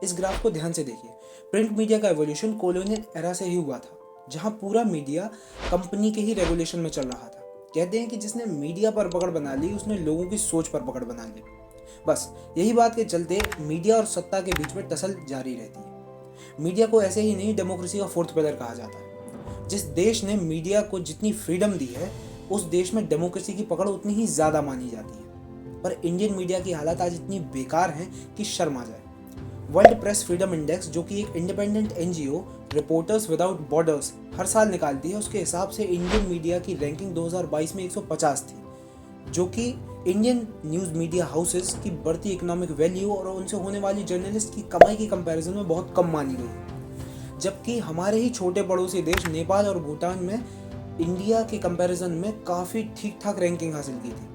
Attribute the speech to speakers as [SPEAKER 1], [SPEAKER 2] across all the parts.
[SPEAKER 1] इस ग्राफ को ध्यान से देखिए। प्रिंट मीडिया का एवोल्यूशन कॉलोनियल एरा से ही हुआ था, जहां पूरा मीडिया कंपनी के ही रेगुलेशन में चल रहा था। कहते हैं कि जिसने मीडिया पर पकड़ बना ली उसने लोगों की सोच पर पकड़ बना ली। बस यही बात के चलते मीडिया और सत्ता के बीच में टसल जारी रहती है। मीडिया को ऐसे ही नहीं डेमोक्रेसी का फोर्थ पिलर कहा जाता है। जिस देश ने मीडिया को जितनी फ्रीडम दी है उस देश में डेमोक्रेसी की पकड़ उतनी ही ज़्यादा मानी जाती है। पर इंडियन मीडिया की हालत आज इतनी बेकार है कि शर्म आ जाए। वर्ल्ड प्रेस फ्रीडम इंडेक्स, जो कि एक independent NGO reporters without borders हर साल निकालती है, उसके हिसाब से इंडियन मीडिया की रैंकिंग 2022 में 150 थी, जो कि इंडियन न्यूज़ मीडिया हाउसेस की बढ़ती इकोनॉमिक वैल्यू और उनसे होने वाली जर्नलिस्ट की कमाई की कंपैरिजन में बहुत कम मानी गई। जबकि हमारे ही छोटे पड़ोसी देश नेपाल और भूटान में इंडिया के कंपैरिजन में काफ़ी ठीक ठाक रैंकिंग हासिल की थी।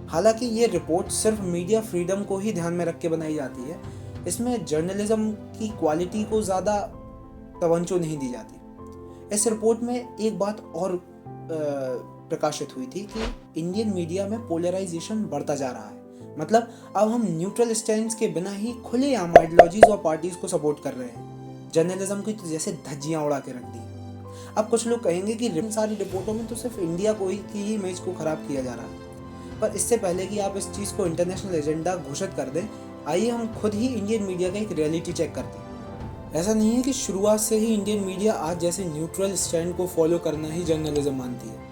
[SPEAKER 1] हालांकि ये रिपोर्ट सिर्फ मीडिया फ्रीडम को ही ध्यान में रख के बनाई जाती है, इसमें जर्नलिज्म की क्वालिटी को ज़्यादा तवज्जो नहीं दी जाती। इस रिपोर्ट में एक बात और प्रकाशित हुई थी कि इंडियन मीडिया में पोलराइजेशन बढ़ता जा रहा है। मतलब अब हम न्यूट्रल स्टैंड के बिना ही खुलेआम आइडियोलॉजीज और पार्टीज को सपोर्ट कर रहे हैं। जर्नलिज्म की तो जैसे धज्जियां उड़ा के रख दी। अब कुछ लोग कहेंगे कि सारी रिपोर्टों में तो सिर्फ इंडिया को की ही इमेज को खराब किया जा रहा है। पर इससे पहले कि आप इस चीज़ को इंटरनेशनल एजेंडा घोषित कर दें, आइए हम खुद ही इंडियन मीडिया का एक रियलिटी चेक करते हैं। ऐसा नहीं है कि शुरुआत से ही इंडियन मीडिया आज जैसे न्यूट्रल स्टैंड को फॉलो करना ही जर्नलिज्म मानती है।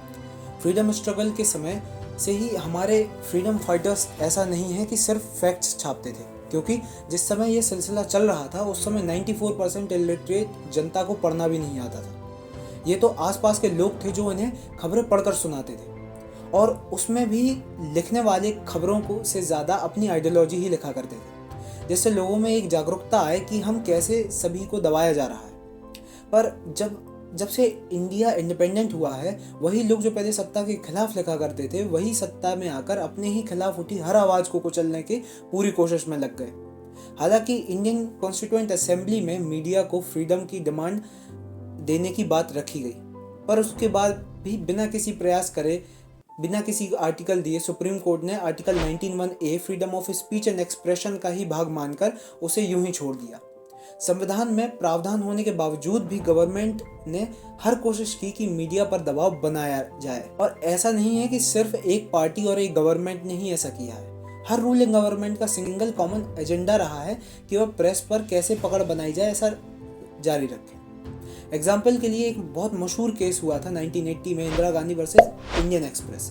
[SPEAKER 1] फ्रीडम स्ट्रगल के समय से ही हमारे फ्रीडम फाइटर्स ऐसा नहीं है कि सिर्फ फैक्ट्स छापते थे, क्योंकि जिस समय ये सिलसिला चल रहा था उस समय 94% इलिटरेट जनता को पढ़ना भी नहीं आता था। ये तो आसपास के लोग थे जो इन्हें खबरें पढ़कर सुनाते थे, और उसमें भी लिखने वाले खबरों को से ज़्यादा अपनी आइडियोलॉजी ही लिखा करते थे, जिससे लोगों में एक जागरूकता आए कि हम कैसे सभी को दबाया जा रहा है। पर जब से इंडिया इंडिपेंडेंट हुआ है, वही लोग जो पहले सत्ता के खिलाफ लिखा करते थे वही सत्ता में आकर अपने ही खिलाफ उठी हर आवाज़ को कुचलने की पूरी कोशिश में लग गए। हालांकि इंडियन कॉन्स्टिट्यूएंट असेंबली में मीडिया को फ्रीडम की डिमांड देने की बात रखी गई, पर उसके बाद भी बिना किसी प्रयास करे, बिना किसी आर्टिकल दिए सुप्रीम कोर्ट ने article 19(1)(a freedom of speech and expression का ही भाग मानकर उसे यूं ही छोड़ दिया। संविधान में प्रावधान होने के बावजूद भी गवर्नमेंट ने हर कोशिश की कि मीडिया पर दबाव बनाया जाए, और ऐसा नहीं है कि सिर्फ एक पार्टी और एक गवर्नमेंट ने ही ऐसा किया है। हर रूलिंग गवर्नमेंट का सिंगल कॉमन एजेंडा रहा है कि वह प्रेस पर कैसे पकड़ बनाई जाए, ऐसा जारी रखें। एग्जाम्पल के लिए एक बहुत मशहूर केस हुआ था 1980 में, Indira Gandhi versus Indian express.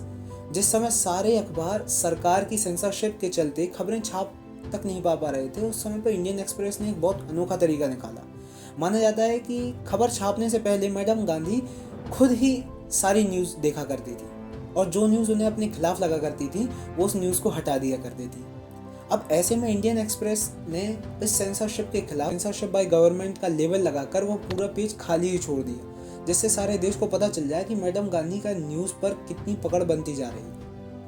[SPEAKER 1] जिस समय सारे अखबार सरकार की सेंसरशिप के चलते खबरें छाप तक नहीं पा रहे थे, उस समय पर इंडियन एक्सप्रेस ने एक बहुत अनोखा तरीका निकाला। माना जाता है कि खबर छापने से पहले मैडम गांधी खुद ही सारी न्यूज़ देखा करती थी, और जो न्यूज़ उन्हें अपने खिलाफ लगा करती थी वो उस न्यूज़ को हटा दिया करती थी। अब ऐसे में इंडियन एक्सप्रेस ने इस सेंसरशिप के खिलाफ सेंसरशिप बाय गवर्नमेंट का लेबल लगाकर वो पूरा पेज खाली ही छोड़ दिया, जिससे सारे देश को पता चल जाए कि मैडम गांधी का न्यूज़ पर कितनी पकड़ बनती जा रही है।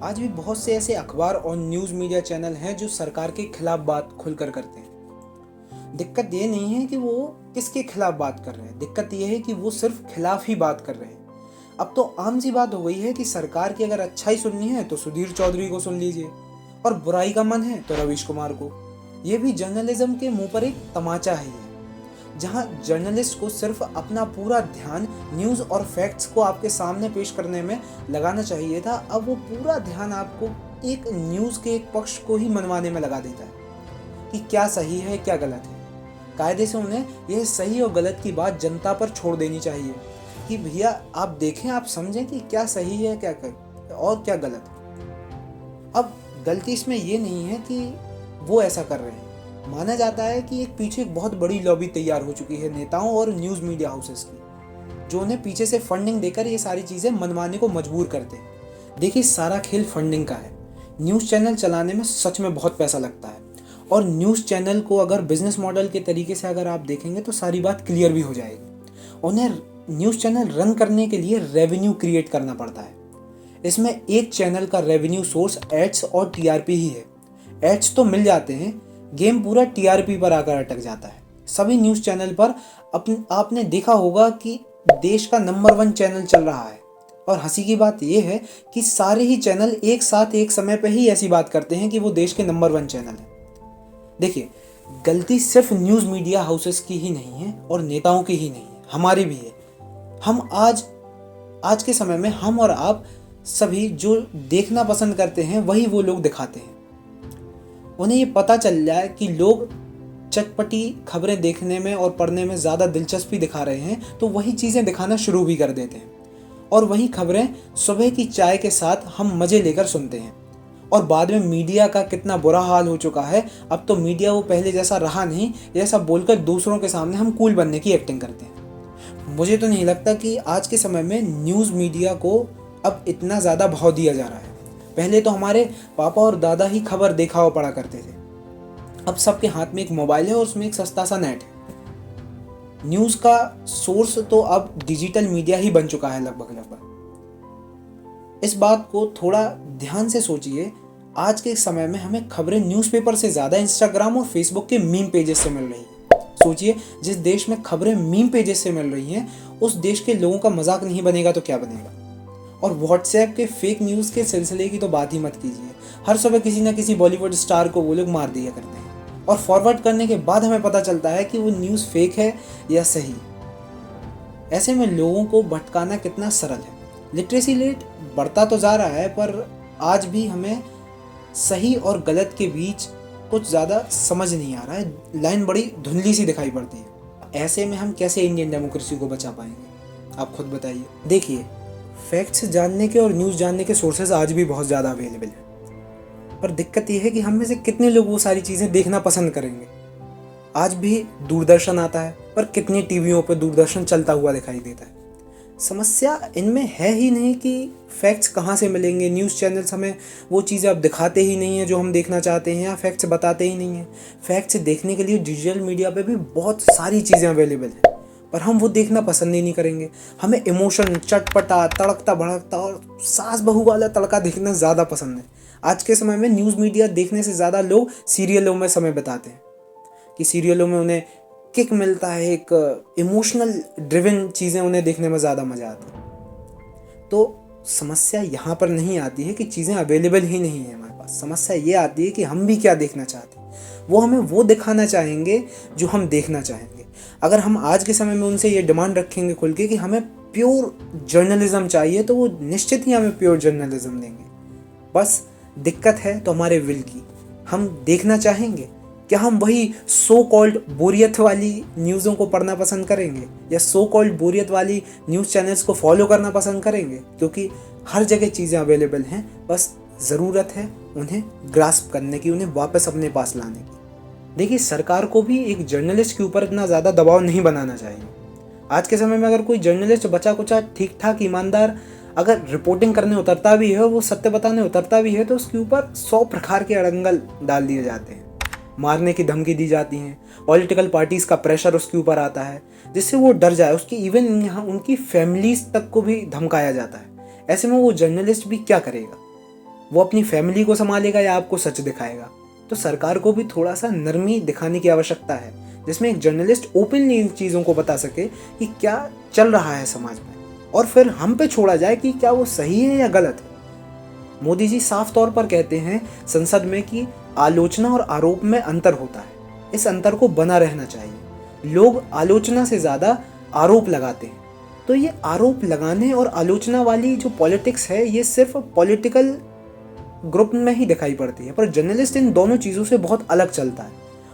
[SPEAKER 1] आज भी बहुत से ऐसे अखबार और न्यूज़ मीडिया चैनल हैं जो सरकार के खिलाफ बात खुलकर करते हैं। दिक्कत ये नहीं है कि वो किसके खिलाफ बात कर रहे हैं, दिक्कत ये है कि वो सिर्फ खिलाफ ही बात कर रहे हैं। अब तो आम सी बात हो गई है कि सरकार की अगर अच्छाई सुननी है तो सुधीर चौधरी को सुन लीजिए, और बुराई का मन है तो रवीश कुमार को। ये भी जर्नलिज्म के मुंह पर एक तमाचा ही है। जहां जर्नलिस्ट को सिर्फ अपना पूरा ध्यान न्यूज़ और फैक्ट्स को आपके सामने पेश करने में लगाना चाहिए था, अब वो पूरा ध्यान आपको एक न्यूज़ के एक पक्ष को ही मनवाने में लगा देता है कि क्या सही है क्या गलत है। कायदे से उन्हें यह सही और गलत की बात जनता पर छोड़ देनी चाहिए कि भैया आप देखें, आप समझें कि क्या सही है क्या और क्या गलत है। अब गलती इसमें ये नहीं है कि वो ऐसा कर रहे हैं। माना जाता है कि एक पीछे एक बहुत बड़ी लॉबी तैयार हो चुकी है नेताओं और न्यूज़ मीडिया हाउसेस की, जो उन्हें पीछे से फंडिंग देकर ये सारी चीज़ें मनवाने को मजबूर करते हैं। देखिए, सारा खेल फंडिंग का है। न्यूज़ चैनल चलाने में सच में बहुत पैसा लगता है, और न्यूज़ चैनल को अगर बिजनेस मॉडल के तरीके से अगर आप देखेंगे तो सारी बात क्लियर भी हो जाएगी। उन्हें न्यूज़ चैनल रन करने के लिए रेवेन्यू क्रिएट करना पड़ता है। इसमें एक चैनल का रेवेन्यू सोर्स एड्स और टीआरपी ही है। एड्स तो मिल जाते हैं, गेम पूरा टीआरपी पर आकर अटक जाता है। सभी न्यूज़ चैनल पर आपने देखा होगा कि देश का नंबर 1 चैनल चल रहा है, और हंसी की बात यह है कि सारे ही चैनल एक साथ एक समय पर ही ऐसी बात करते हैं कि वो देश के नंबर 1 चैनल है। देखिए, गलती सिर्फ न्यूज़ मीडिया हाउसेस की ही नहीं है और नेताओं की ही नहीं है, हमारी भी है। हम आज के समय में हम और आप सभी जो देखना पसंद करते हैं वही वो लोग दिखाते हैं। उन्हें ये पता चल जाए कि लोग चटपटी खबरें देखने में और पढ़ने में ज़्यादा दिलचस्पी दिखा रहे हैं तो वही चीज़ें दिखाना शुरू भी कर देते हैं, और वही खबरें सुबह की चाय के साथ हम मज़े लेकर सुनते हैं। और बाद में मीडिया का कितना बुरा हाल हो चुका है, अब तो मीडिया वो पहले जैसा रहा नहीं, ऐसा बोलकर दूसरों के सामने हम कूल बनने की एक्टिंग करते हैं। मुझे तो नहीं लगता कि आज के समय में न्यूज़ मीडिया को अब इतना ज़्यादा भाव दिया जा रहा है। पहले तो हमारे पापा और दादा ही खबर देखा और पढ़ा करते थे, अब सबके हाथ में एक मोबाइल है और उसमें एक सस्ता सा नेट है। न्यूज़ का सोर्स तो अब डिजिटल मीडिया ही बन चुका है लगभग। इस बात को थोड़ा ध्यान से सोचिए, आज के समय में हमें खबरें न्यूज़पेपर से ज़्यादा इंस्टाग्राम और फेसबुक के मीम पेजेस से मिल रही हैं। सोचिए, जिस देश में खबरें मीम पेजेस से मिल रही हैं उस देश के लोगों का मजाक नहीं बनेगा तो क्या बनेगा। और व्हाट्सएप के फेक न्यूज़ के सिलसिले की तो बात ही मत कीजिए। हर सुबह किसी ना किसी बॉलीवुड स्टार को वो लोग मार दिया करते हैं और फॉरवर्ड करने के बाद हमें पता चलता है कि वो न्यूज़ फेक है या सही। ऐसे में लोगों को भटकाना कितना सरल है। लिटरेसी रेट बढ़ता तो जा रहा है, पर आज भी हमें सही और गलत के बीच कुछ ज़्यादा समझ नहीं आ रहा है, लाइन बड़ी धुंधली सी दिखाई पड़ती है। ऐसे में हम कैसे इंडियन डेमोक्रेसी को बचा पाएंगे, आप खुद बताइए। देखिए, फैक्ट्स जानने के और न्यूज़ जानने के सोर्सेज आज भी बहुत ज़्यादा अवेलेबल हैं, पर दिक्कत यह है कि हम में से कितने लोग वो सारी चीज़ें देखना पसंद करेंगे। आज भी दूरदर्शन आता है, पर कितनी टीवियों पर दूरदर्शन चलता हुआ दिखाई देता है। समस्या इनमें है ही नहीं कि फैक्ट्स कहाँ से मिलेंगे। न्यूज़ चैनल्स हमें वो चीज़ें अब दिखाते ही नहीं हैं जो हम देखना चाहते हैं, या फैक्ट्स बताते ही नहीं हैं। फैक्ट्स देखने के लिए डिजिटल मीडिया पे भी बहुत सारी चीज़ें अवेलेबल हैं, पर हम वो देखना पसंद ही नहीं करेंगे। हमें इमोशन, चटपटा, तड़कता भड़कता और सास बहू वाला तड़का देखना ज़्यादा पसंद है। आज के समय में न्यूज़ मीडिया देखने से ज़्यादा लोग सीरियलों में समय बिताते हैं कि सीरियलों में उन्हें किक मिलता है, एक इमोशनल ड्रिवन चीज़ें उन्हें देखने में ज़्यादा मज़ा आता है। तो समस्या यहाँ पर नहीं आती है कि चीज़ें अवेलेबल ही नहीं है हमारे पास। समस्या ये आती है कि हम भी क्या देखना चाहते हैं। वो हमें वो दिखाना चाहेंगे जो हम देखना चाहेंगे। अगर हम आज के समय में उनसे ये डिमांड रखेंगे खुल के कि हमें प्योर जर्नलिज्म चाहिए, तो वो निश्चित ही हमें प्योर जर्नलिज्म देंगे। बस दिक्कत है तो हमारे विल की। हम देखना चाहेंगे, क्या हम वही सो कॉल्ड बोरियत वाली न्यूज़ों को पढ़ना पसंद करेंगे, या सो कॉल्ड बोरियत वाली न्यूज़ चैनल्स को फॉलो करना पसंद करेंगे? क्योंकि हर जगह चीज़ें अवेलेबल हैं, बस ज़रूरत है उन्हें ग्रास्प करने की, उन्हें वापस अपने पास लाने की। देखिए, सरकार को भी एक जर्नलिस्ट के ऊपर इतना ज़्यादा दबाव नहीं बनाना चाहिए। आज के समय में अगर कोई जर्नलिस्ट बचा कुचा ठीक ठाक ईमानदार अगर रिपोर्टिंग करने उतरता भी है, वो सत्य बताने उतरता भी है, तो उसके ऊपर 100 प्रकार के अड़ंगल डाल दिए जाते हैं, मारने की धमकी दी जाती हैं, पॉलिटिकल पार्टीज़ का प्रेशर उसके ऊपर आता है जिससे वो डर जाए। उसकी इवन यहाँ उनकी फैमिलीज तक को भी धमकाया जाता है। ऐसे में वो जर्नलिस्ट भी क्या करेगा? वो अपनी फैमिली को संभालेगा या आपको सच दिखाएगा? तो सरकार को भी थोड़ा सा नरमी दिखाने की आवश्यकता है, जिसमें एक जर्नलिस्ट ओपनली इन चीज़ों को बता सके कि क्या चल रहा है समाज में, और फिर हम पे छोड़ा जाए कि क्या वो सही है या गलत है। मोदी जी साफ तौर पर कहते हैं संसद में कि आलोचना और आरोप में अंतर होता है, इस अंतर को बना रहना चाहिए। लोग आलोचना से ज़्यादा आरोप लगाते हैं, तो ये आरोप लगाने और आलोचना वाली जो पॉलिटिक्स है, ये सिर्फ पॉलिटिकल ग्रुप में ही दिखाई पड़ती है, पर जर्नलिस्ट इन दोनों चीज़ों से बहुत अलग चलता है,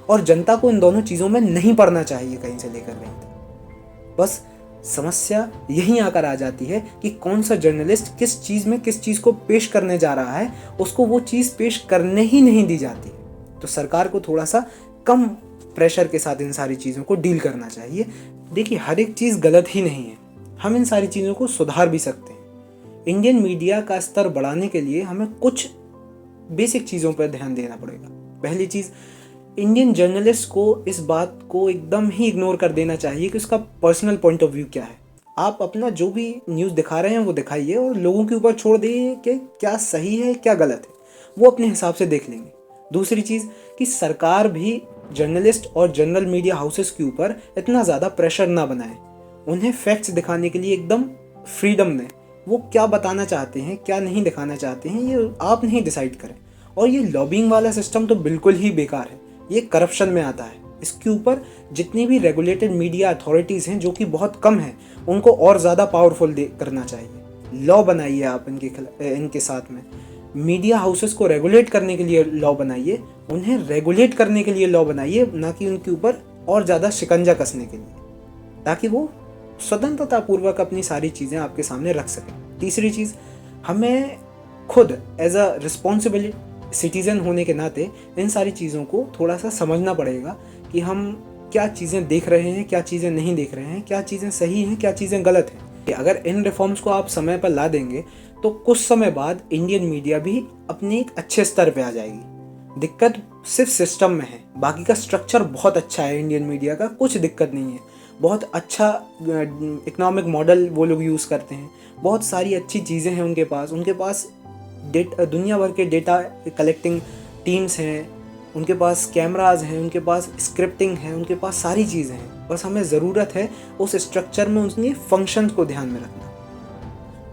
[SPEAKER 1] और जनता को इन दोनों चीज़ों में नहीं पड़ना चाहिए कहीं से लेकर कहीं तक। बस समस्या यहीं आकर आ जाती है कि कौन सा जर्नलिस्ट किस चीज़ में किस चीज़ को पेश करने जा रहा है, उसको वो चीज़ पेश करने ही नहीं दी जाती। तो सरकार को थोड़ा सा कम प्रेशर के साथ इन सारी चीज़ों को डील करना चाहिए। देखिए, हर एक चीज़ गलत ही नहीं है, हम इन सारी चीज़ों को सुधार भी सकते हैं। इंडियन मीडिया का स्तर बढ़ाने के लिए हमें कुछ बेसिक चीज़ों पर ध्यान देना पड़ेगा। पहली चीज़, इंडियन जर्नलिस्ट को इस बात को एकदम ही इग्नोर कर देना चाहिए कि उसका पर्सनल पॉइंट ऑफ व्यू क्या है। आप अपना जो भी न्यूज़ दिखा रहे हैं वो दिखाइए, और लोगों के ऊपर छोड़ दीजिए कि क्या सही है क्या गलत है, वो अपने हिसाब से देख लेंगे। दूसरी चीज़ कि सरकार भी जर्नलिस्ट और जनरल मीडिया हाउसेस के ऊपर इतना ज़्यादा प्रेशर ना बनाए, उन्हें फैक्ट्स दिखाने के लिए एकदम फ्रीडम दें। वो क्या बताना चाहते हैं क्या नहीं दिखाना चाहते हैं, ये आप नहीं डिसाइड करें। और ये लॉबिंग वाला सिस्टम तो बिल्कुल ही बेकार है। ये करप्शन में आता है। इसके ऊपर जितनी भी रेगुलेटेड मीडिया अथॉरिटीज़ हैं, जो कि बहुत कम हैं, उनको और ज़्यादा पावरफुल करना चाहिए। लॉ बनाइए आप इनके साथ में। मीडिया हाउसेस को रेगुलेट करने के लिए लॉ बनाइए, उन्हें रेगुलेट करने के लिए लॉ बनाइए, ना कि उनके ऊपर और ज़्यादा शिकंजा कसने के लिए, ताकि वो स्वतंत्रतापूर्वक अपनी सारी चीज़ें आपके सामने रख सकें। तीसरी चीज़, हमें खुद एज अ रिस्पॉन्सिबल सिटीज़न होने के नाते इन सारी चीज़ों को थोड़ा सा समझना पड़ेगा कि हम क्या चीज़ें देख रहे हैं, क्या चीज़ें नहीं देख रहे हैं, क्या चीज़ें सही हैं, क्या चीज़ें गलत हैं। अगर इन रिफॉर्म्स को आप समय पर ला देंगे तो कुछ समय बाद इंडियन मीडिया भी अपने एक अच्छे स्तर पे आ जाएगी। दिक्कत सिर्फ सिस्टम में है, बाकी का स्ट्रक्चर बहुत अच्छा है इंडियन मीडिया का, कुछ दिक्कत नहीं है। बहुत अच्छा इकोनॉमिक मॉडल वो लोग यूज़ करते हैं, बहुत सारी अच्छी चीज़ें हैं उनके पास दुनिया भर के डेटा कलेक्टिंग टीम्स हैं, उनके पास कैमराज हैं, उनके पास स्क्रिप्टिंग है, उनके पास सारी चीज़ें हैं। बस हमें ज़रूरत है उस स्ट्रक्चर में उनके फंक्शंस को ध्यान में रखना।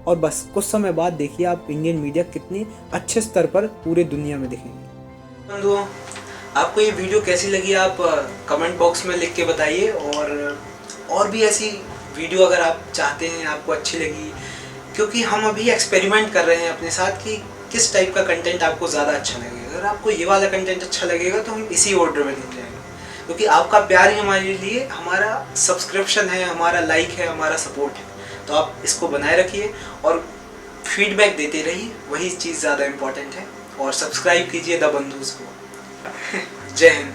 [SPEAKER 1] और बस कुछ समय बाद देखिए आप इंडियन मीडिया कितने अच्छे स्तर पर पूरे दुनिया में दिखेंगे। बंधुओं, आपको ये वीडियो कैसी लगी आप कमेंट बॉक्स में लिख के बताइए, और भी ऐसी वीडियो अगर आप चाहते हैं, आपको अच्छी लगी, क्योंकि हम अभी एक्सपेरिमेंट कर रहे हैं अपने साथ कि किस टाइप का कंटेंट आपको ज़्यादा अच्छा लगेगा। अगर आपको ये वाला कंटेंट अच्छा लगेगा तो हम इसी ऑर्डर में ले जाएंगे, क्योंकि आपका प्यार ही हमारे लिए हमारा सब्सक्रिप्शन है, हमारा लाइक है, हमारा सपोर्ट है। तो आप इसको बनाए रखिए और फीडबैक देते रहिए, वही चीज़ ज़्यादा इम्पोर्टेंट है। और सब्सक्राइब कीजिए द बंधुस को। जय हिंद।